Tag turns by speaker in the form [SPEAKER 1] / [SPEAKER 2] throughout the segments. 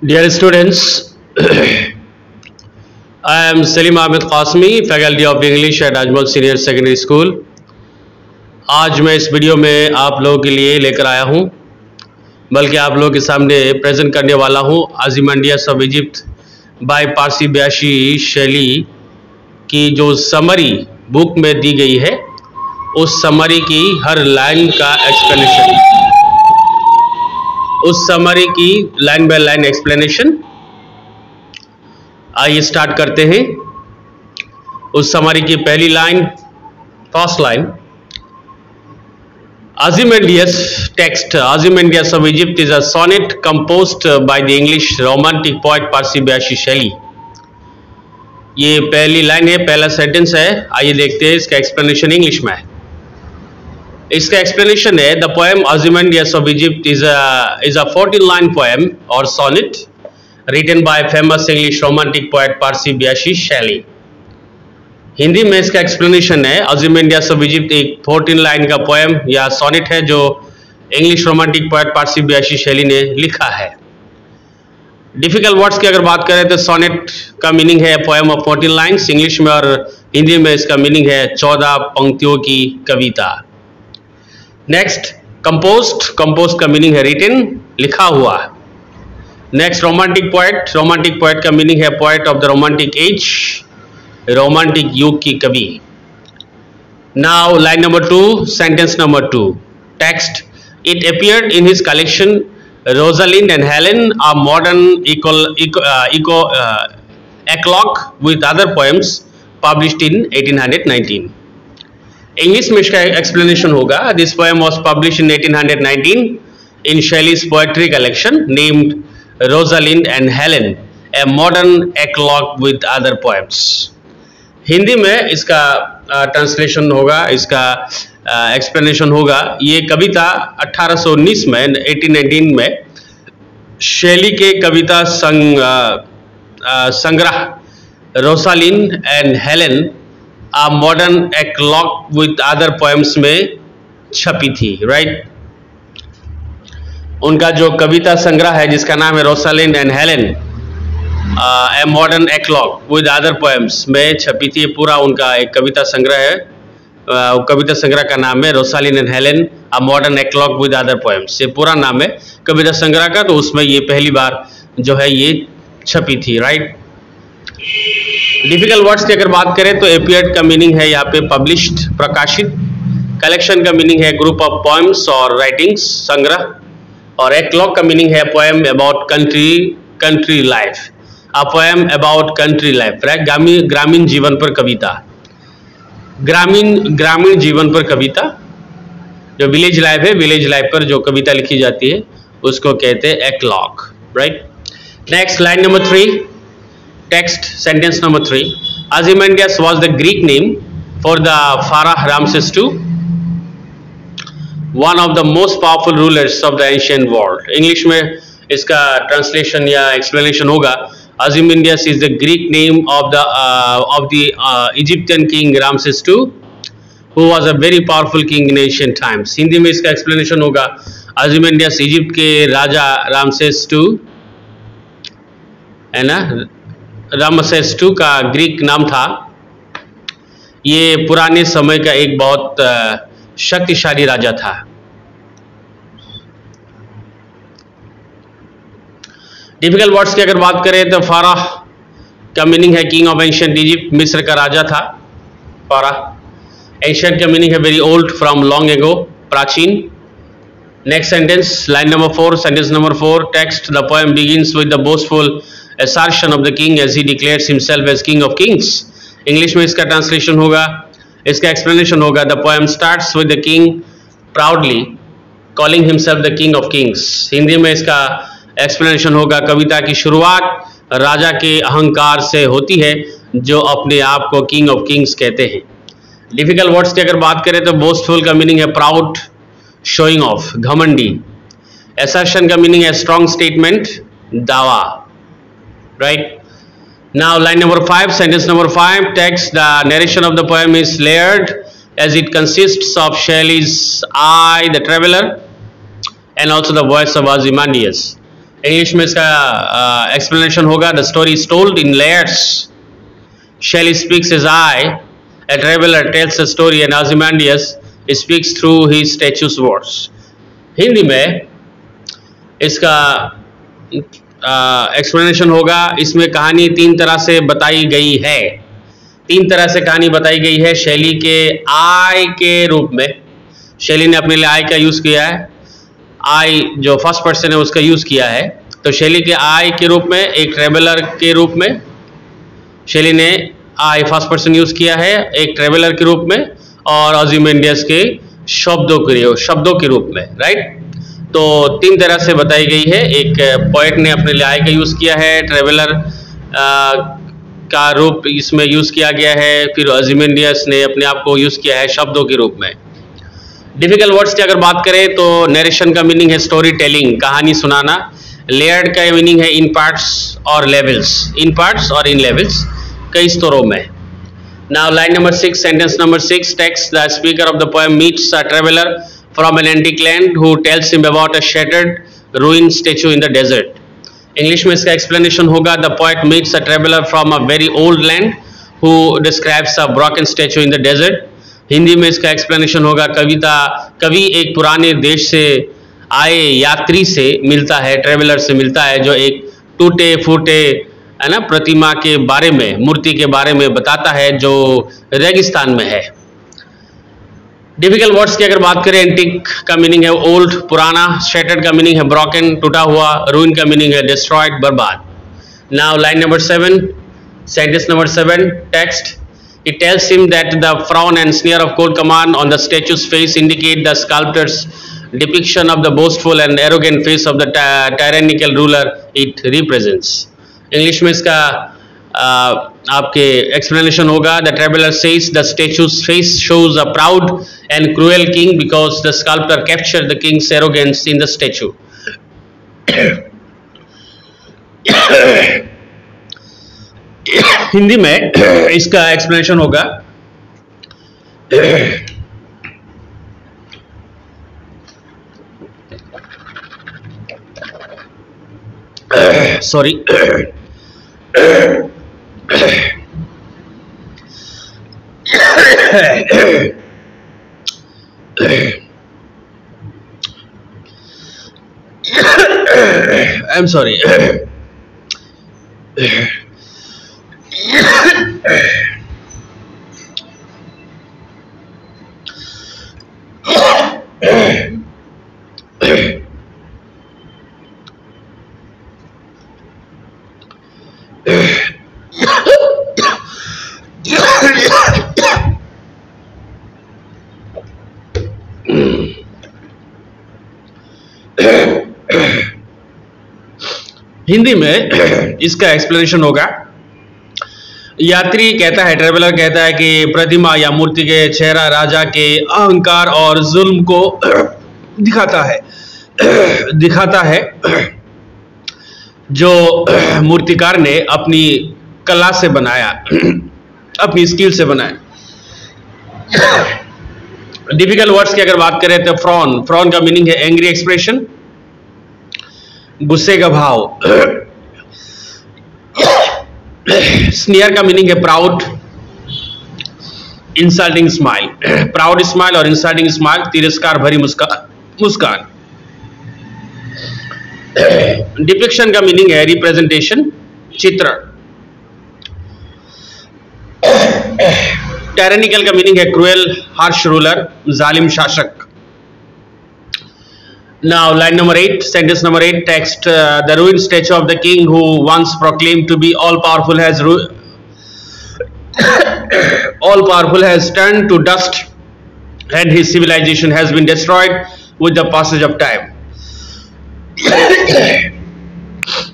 [SPEAKER 1] Dear students, I am Salim Ahmed Qasmi, faculty of English at Ajmal Senior Secondary School. आज मैं इस video में आप लोगों के लिए लेकर आया हूँ, बल्कि आप लोगों के सामने प्रेजेंट करने वाला हूँ आजिमांडियास ऑफ इजिप्ट बाय पारसी ब्याशी शैली की जो समरी बुक में दी गई है, उस समरी की हर लाइन का एक्सप्लेनेशन, उस समरी की लाइन बाय लाइन एक्सप्लेनेशन। आइए स्टार्ट करते हैं। उस समरी की पहली line, first line, Ozymandias text, Ozymandias of Egypt is a sonnet composed by the English romantic poet Parsi Byashi Shelley। ये पहली लाइन है, पहला सेंटेंस है। आइए देखते हैं इसका एक्सप्लेनेशन इंग्लिश में। इसका एक्सप्लेनेशन है, the poem Ozymandias of Egypt is a 14-line poem or sonnet written by famous English romantic poet Parsi Byashi Shelley। Hindi में इसका एक्सप्लेनेशन है, Ozymandias of Egypt एक 14 लाइन का पोएम या सोनेट है जो इंग्लिश रोमांटिक पोएट पारसी ब्याशी शैली ने लिखा है। डिफिकल्ट वर्ड्स की अगर बात करें तो सोनेट का मीनिंग है पोएम ऑफ 14 लाइन्स इंग्लिश में, और हिंदी में इसका मीनिंग है 14 पंक्तियों की कविता। नेक्स्ट, कंपोस्ट, कंपोस्ट का मीनिंग है रिटन, लिखा हुआ। नेक्स्ट, रोमांटिक पोएट का मीनिंग है poet of the romantic as, romantic युग की कवि। Now line number 2, sentence number 2, text, it appeared in his collection Rosalind and Helen a modern eclogue with other poems published in 1819। English में इसका explanation होगा, this poem was published in 1819 in Shelley's poetry collection named Rosalind and Helen a modern eclogue with other poems। Hindi में इसका translation होगा, इसका explanation होगा। ये कविता 1819 में 1819 में शैली के कविता संग्रह Rosalind and Helen a modern eclogue with other poems में छपी थी, राइट। उनका जो कविता संग्रह है जिसका नाम है Rosalind and Helen a modern eclogue with other poems में छपी थी। पूरा उनका एक कविता संग्रह है, कविता संग्रह का नाम है Rosalind and Helen a modern eclogue with other poems. ये पूरा नाम है कविता संग्रह का, तो उसमें ये पहली बार जो है ये छपी थी, राइट। डिफिकल्ट वर्ड्स की अगर बात करें तो एपियर्ड का मीनिंग है यहाँ पे पब्लिश्ड, प्रकाशित। कलेक्शन का मीनिंग है ग्रुप ऑफ पोएम्स और राइटिंग्स, संग्रह। और eclogue का मीनिंग है poem about country life, a poem about country life, right. ग्रामीण जीवन पर कविता, ग्रामीण जीवन पर कविता। जो विलेज लाइफ है, विलेज लाइफ पर जो कविता लिखी जाती है उसको कहते हैं eclogue, right. Next, line number 3, text, sentence number 3, Ozymandias was the Greek name for the Pharaoh Ramses II, one of the most powerful rulers of the ancient world। English में इसका ट्रांसलेशन या एक्सप्लेनेशन होगा, Ozymandias is the Greek name of the Egyptian king Ramses II, who was a very powerful king in ancient times। Hindi में इसका explanation होगा, Ozymandias Egypt के राजा Ramesses II है ना, रामसेस II का ग्रीक नाम था। ये पुराने समय का एक बहुत शक्तिशाली राजा था। डिफिकल्ट वर्ड्स की अगर बात करें तो फाराह का मीनिंग है किंग ऑफ एंशिएंट इजिप्ट, मिस्र का राजा था फाराह। एंशिएंट का मीनिंग है very old, from long ago, प्राचीन। Next sentence, line number 4, sentence number 4, text, the poem begins with the boastful assertion of the king as he declares himself as king of kings। English में इसका translation होगा, इसका explanation होगा, the poem starts with the king proudly calling himself the king of Kings. Hindi में इसका explanation होगा, कविता की शुरुआत राजा के अहंकार से होती है जो अपने आप को किंग ऑफ किंग्स कहते हैं। डिफिकल्ट वर्ड्स की अगर बात करें तो बोस्टफुल का मीनिंग है प्राउड, शोइंग ऑफ, घमंडी। असर्शन का मीनिंग है स्ट्रॉन्ग स्टेटमेंट, दावा, right। Now line number 5, sentence number 5, text, the narration of the poem is layered as it consists of Shelley's I, the Traveller, and also the voice of Ozymandias। English में इसका explanation होगा, the story is told in layers, Shelley speaks his eye, a traveler tells a story and Ozymandias speaks through his statue's words. Hindi में इसका explanation होगा, इसमें कहानी तीन तरह से बताई गई है। तीन तरह से कहानी बताई गई है शैली के आई के रूप में। शैली ने अपने लिए आई का यूज़ किया है, आई जो फर्स्ट पर्सन है उसका यूज़ किया है। तो शैली के आई के रूप में, एक ट्रेवलर के रूप में शैली ने आई फर्स्ट पर्सन यूज किया है एक ट्रेवलर के रूप में, और ओzymandias के शब्दों के रूप में, राइट। तो तीन तरह से बताई गई है। एक पोएट ने अपने लिए आई का यूज किया है, ट्रेवलर का रूप इसमें यूज किया गया है, फिर ओzymandias ने अपने आप को यूज किया है शब्दों के रूप में। डिफिकल्ट वर्ड्स की अगर बात करें तो नरेशन का मीनिंग है स्टोरी टेलिंग, कहानी सुनाना। लेयर्ड का मीनिंग है इन पार्ट्स और लेवल्स, इन पार्ट्स और इन लेवल्स, कई स्तरों में। Now line number 6, sentence number 6, text the speaker of the poem meets a traveller from an antique land who tells him about a shattered ruined statue in the desert. English में इसका explanation होगा, the poet meets a traveller from a very old land who describes a broken statue in the desert. Hindi में इसका explanation होगा, कवि एक पुराने देश से आए यात्री से मिलता है, ट्रेवलर से मिलता है, जो एक टूटे फूटे है ना प्रतिमा के बारे में, मूर्ति के बारे में बताता है जो रेगिस्तान में है। डिफिकल्ट वर्ड्स की अगर बात करें, एंटिक का मीनिंग है ओल्ड, पुराना। शैटर्ड का मीनिंग है ब्रोकन, टूटा हुआ। रूइन का मीनिंग है डिस्ट्रॉयड, बर्बाद। Now line number 7, sentence number 7, text It tells him that the frown and sneer of cold command on the statue's face indicate the sculptor's depiction of the boastful and arrogant face of the tyrannical ruler it represents. English में इसका आपके explanation होगा, the traveller says the statue's face shows a proud and cruel king because the sculptor captured the king's arrogance in the statue. Hindi में इसका explanation होगा, sorry I am sorry. Hindi में इसका explanation होगा, यात्री कहता है, ट्रेवलर कहता है कि प्रतिमा या मूर्ति के चेहरा राजा के अहंकार और जुल्म को दिखाता है जो मूर्तिकार ने अपनी कला से बनाया, अपनी स्किल से बनाया। डिफिकल्ट वर्ड्स की अगर बात करें तो फ्रॉन का मीनिंग है एंग्री एक्सप्रेशन, गुस्से का भाव। स्नियर का मीनिंग है proud, insulting smile. Proud smile और इंसल्टिंग स्माइल, तिरस्कार भरी मुस्कान। डिपिक्शन का मीनिंग है रिप्रेजेंटेशन, चित्रण। टायरेनिकल का मीनिंग है क्रूएल, हार्श रूलर, जालिम शासक। Now line number 8, sentence number 8, text the ruined statue of the king who once proclaimed to be all powerful has turned to dust and his civilization has been destroyed with the passage of time.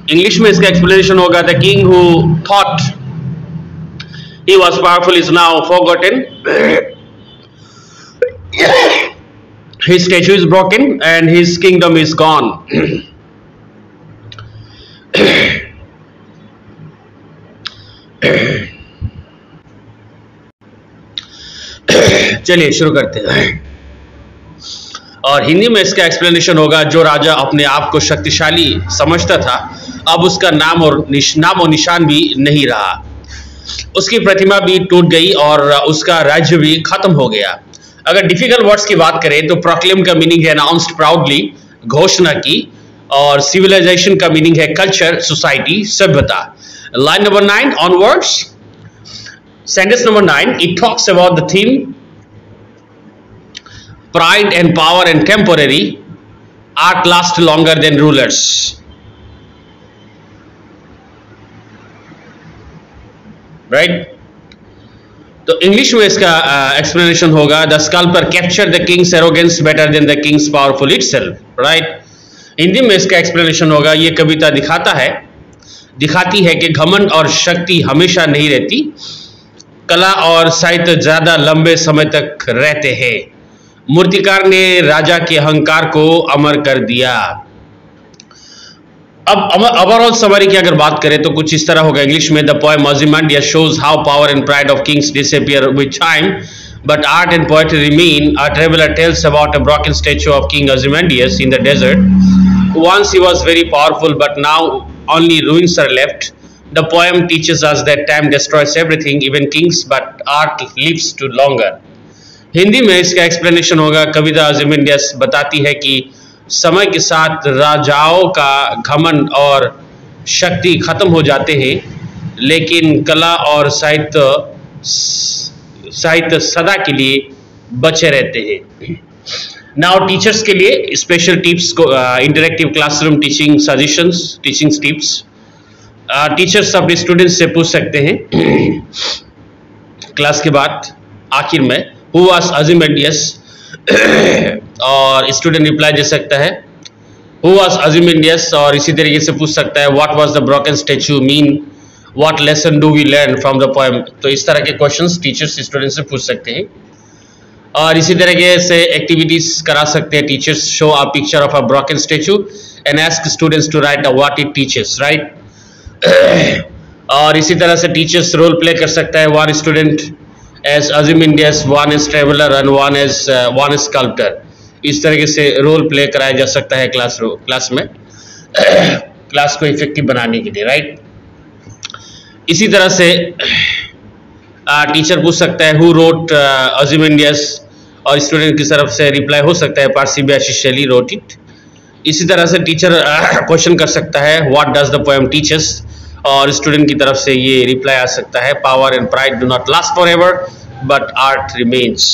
[SPEAKER 1] English में इसका explanation होगा, the king who thought he was powerful is now forgotten. His statue is broken and his kingdom is gone. चलिए शुरू करते हैं। और हिंदी में इसका एक्सप्लेनेशन होगा, जो राजा अपने आप को शक्तिशाली समझता था अब उसका नाम और निशान भी नहीं रहा, उसकी प्रतिमा भी टूट गई और उसका राज्य भी खत्म हो गया। अगर डिफिकल्ट वर्ड्स की बात करें तो प्रोक्लेम का मीनिंग है अनाउंस्ड प्राउडली, घोषणा की, और सिविलाइजेशन का मीनिंग है कल्चर, सोसाइटी, सभ्यता। Line number 9 onwards, sentence number 9, it talks about the theme pride and power and temporary, art lasts longer than rulers. Right? तो इंग्लिश में इसका एक्सप्लेनेशन होगा, the sculptor capture the king's arrogance better than the king's powerful itself. Right? Hindi में इसका explanation होगा, ये कविता दिखाती है कि घमंड और शक्ति हमेशा नहीं रहती, कला और साहित्य ज्यादा लंबे समय तक रहते हैं। मूर्तिकार ने राजा के अहंकार को अमर कर दिया। अब ओवरऑल समरी की अगर बात करें तो कुछ इस तरह होगा इंग्लिश में, the poem Ozymandias shows how power and pride of kings disappear with time, but art and poetry remain. A traveler tells about a broken statue of King Ozymandias in the desert. Once he was very powerful, but now only ruins are left. The poem teaches us that time destroys everything, even kings, but art lives too longer. Hindi में इसका explanation होगा, कविता ओzymandias बताती है कि समय के साथ राजाओं का घमंड और शक्ति खत्म हो जाते हैं, लेकिन कला और साहित्य सदा के लिए बचे रहते हैं। नाउ टीचर्स के लिए special tips, interactive classroom teaching suggestions, teaching tips. Teachers अपने स्टूडेंट्स से पूछ सकते हैं क्लास के बाद आखिर में, Who was Ozymandias? और स्टूडेंट रिप्लाई दे सकता है Who was Ozymandias, और इसी तरीके से पूछ सकता है What was the broken statue mean? What lesson do we learn from the poem? तो इस तरह के क्वेश्चंस टीचर्स स्टूडेंट से पूछ सकते हैं। और इसी तरीके से एक्टिविटीज करा सकते हैं teachers, show a picture of a broken statue and ask students to write what it teachers. Right? और इसी तरह से टीचर्स रोल प्ले कर सकता है, one student as Ozymandias, one is traveler and one is sculptor। इस तरीके से रोल प्ले कराया जा सकता है क्लास में क्लास को इफेक्टिव बनाने के लिए। राइट? इसी तरह से टीचर पूछ सकता है Who wrote Ozymandias, और स्टूडेंट की तरफ से रिप्लाई हो सकता है पारसी ब्यासी शैली wrote it। इसी तरह से टीचर क्वेश्चन कर सकता है What does the poem teach us, और स्टूडेंट की तरफ से ये रिप्लाई आ सकता है power and pride do not last for ever but art remains.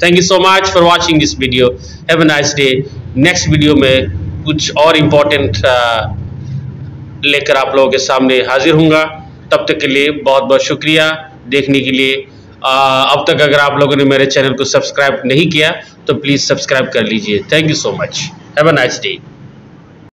[SPEAKER 1] Thank you so much for watching this video. Have a nice day. Next video में कुछ और इम्पोर्टेंट लेकर आप लोगों के सामने हाजिर होऊंगा। तब तक के लिए बहुत बहुत शुक्रिया देखने के लिए। अब तक अगर आप लोगों ने मेरे चैनल को सब्सक्राइब नहीं किया तो प्लीज़ सब्सक्राइब कर लीजिए। Thank you so much. Have a nice day.